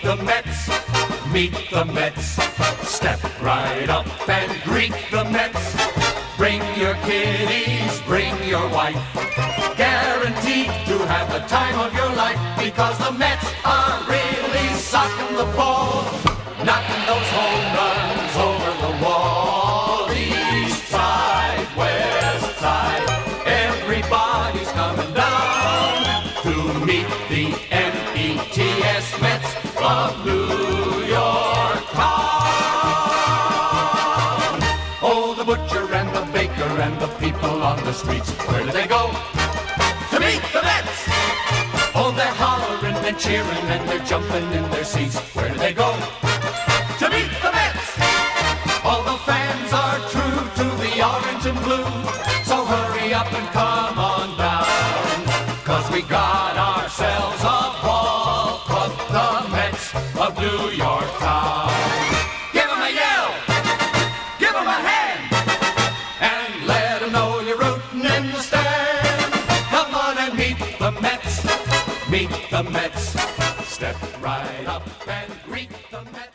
the Mets, meet the Mets. Step right up and greet the Mets. Bring your kiddies, bring your wife. Guaranteed to have the time of your life, because the Mets are really socking the ball, knocking those home runs over the wall. East side, west side, everybody's coming down to meet the METS Mets of New York town. Oh, the butcher and the baker and the people on the streets, where do they go? To meet the Mets! Oh, they're hollering and cheering and they're jumping in their seats. Where do they go? To meet the Mets! All the fans are true to the orange and blue, so hurry up and come on down, 'cause we got ourselves a ball for the Mets of New York town. Give 'em a yell! Give 'em a hand! And let 'em know you're rooting in the stand. Come on and meet the Mets. Meet the Mets. Step right up and greet the Mets.